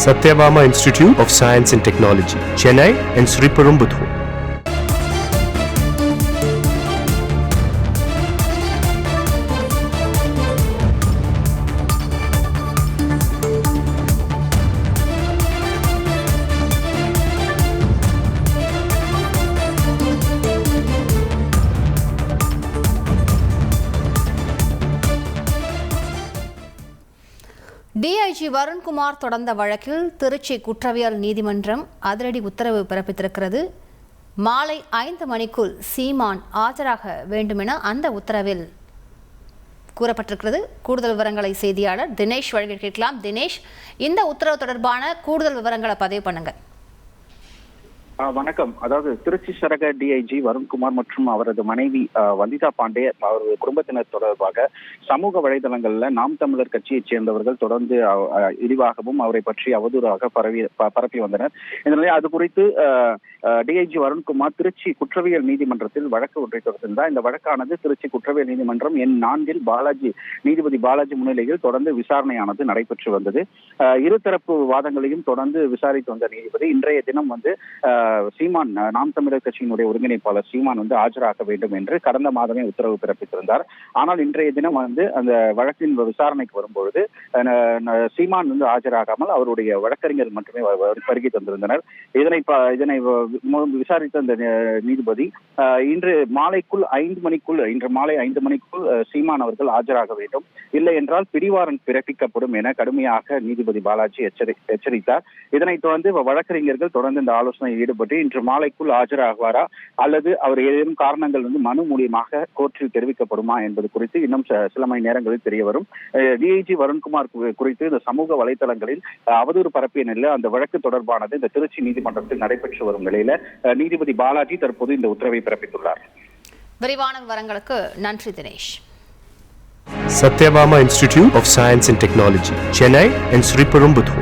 Satyabama Institute of Science and Technology, Chennai and Sriperumbudur. DIG Varun Kumar தொடர்ந்த வழக்கில் திருச்சி குற்றவியல் நீதிமன்றம் அதிரடி உத்தரவு பிறப்பித்திருக்கிறது. மாலை 5 மணிக்குள் சீமான் ஆஜராக வேண்டுமென அந்த உத்தரவில் கூறப்பட்டிருக்கிறது. கூடுதல் விவரங்களை செய்தியாளர் தினேஷ் வழங்கி கேட்கலாம். தினேஷ், இந்த உத்தரவு தொடர்பான கூடுதல் விவரங்களை பதிவு பண்ணுங்க. வணக்கம். அதாவது திருச்சி சரக டிஐஜி வருண்குமார் மற்றும் அவரது மனைவி வந்திதா பாண்டே அவரது குடும்பத்தினர் தொடர்பாக சமூக வலைதளங்கள்ல நாம் தமிழர் கட்சியைச் சேர்ந்தவர்கள் தொடர்ந்து இழிவாகவும் அவரை பற்றி அவதூறாக பரப்பி வந்தனர். இந்த நிலையில் அது குறித்து டிஐஜி வருண்குமார் திருச்சி குற்றவியல் நீதிமன்றத்தில் வழக்கு ஒன்றை தொடர்ந்தார். இந்த வழக்கானது திருச்சி குற்றவியல் நீதிமன்றம் எண் 4 நீதிபதி பாலாஜி முன்னிலையில் தொடர்ந்து விசாரணையானது நடைபெற்று வந்தது. இருதரப்பு வாதங்களையும் தொடர்ந்து விசாரித்து வந்த நீதிபதி இன்றைய தினம் சீமான், நாம் தமிழர் கட்சியினுடைய ஒருங்கிணைப்பாளர் சீமான் ஆஜராக வேண்டும் என்று கடந்த மாதமே உத்தரவு பிறப்பித்திருந்தார். ஆனால் இன்றைய தினம் அந்த வழக்கின் விசாரணைக்கு வரும்பொழுது சீமான் ஆஜராகாமல் அவருடைய வழக்கறிஞர் மட்டுமே வருகை தந்திருந்தனர். இதனை விசாரித்த அந்த நீதிபதி இன்று மாலை 5 மணிக்குள் சீமான் அவர்கள் ஆஜராக வேண்டும், இல்லை என்றால் பிடிவாரண்ட் பிறப்பிக்கப்படும் என கடுமையாக நீதிபதி பாலாஜி எச்சரித்தார். இதனைத் தொடர்ந்து வழக்கறிஞர்கள் தொடர்ந்து இந்த ஆலோசனையில் ஈடுபட்டு இன்று மாலைக்குள் ஆஜராகுவாரா அல்லது அவர் ஏதேனும் காரணங்கள் மனு மூலியமாக கோர்ட்டில் தெரிவிக்கப்படுமா என்பது குறித்து இன்னும் சில மணி நேரங்களில் தெரிய வரும். டிஐஜி வருண்குமார் குறித்து இந்த சமூக வலைதளங்களில் அவதூறு பரப்பிய நிலையில் அந்த வழக்கு தொடர்பானது இந்த திருச்சி நீதிமன்றத்தில் நடைபெற்று வரும் நிலையில நீதிபதி பாலாஜி தற்போது இந்த உத்தரவை பிறப்பித்துள்ளார். விரிவான விவரங்களுக்கு நன்றி Dinesh. Satyabama Institute of Science and Technology, Chennai and Sriperumbudur.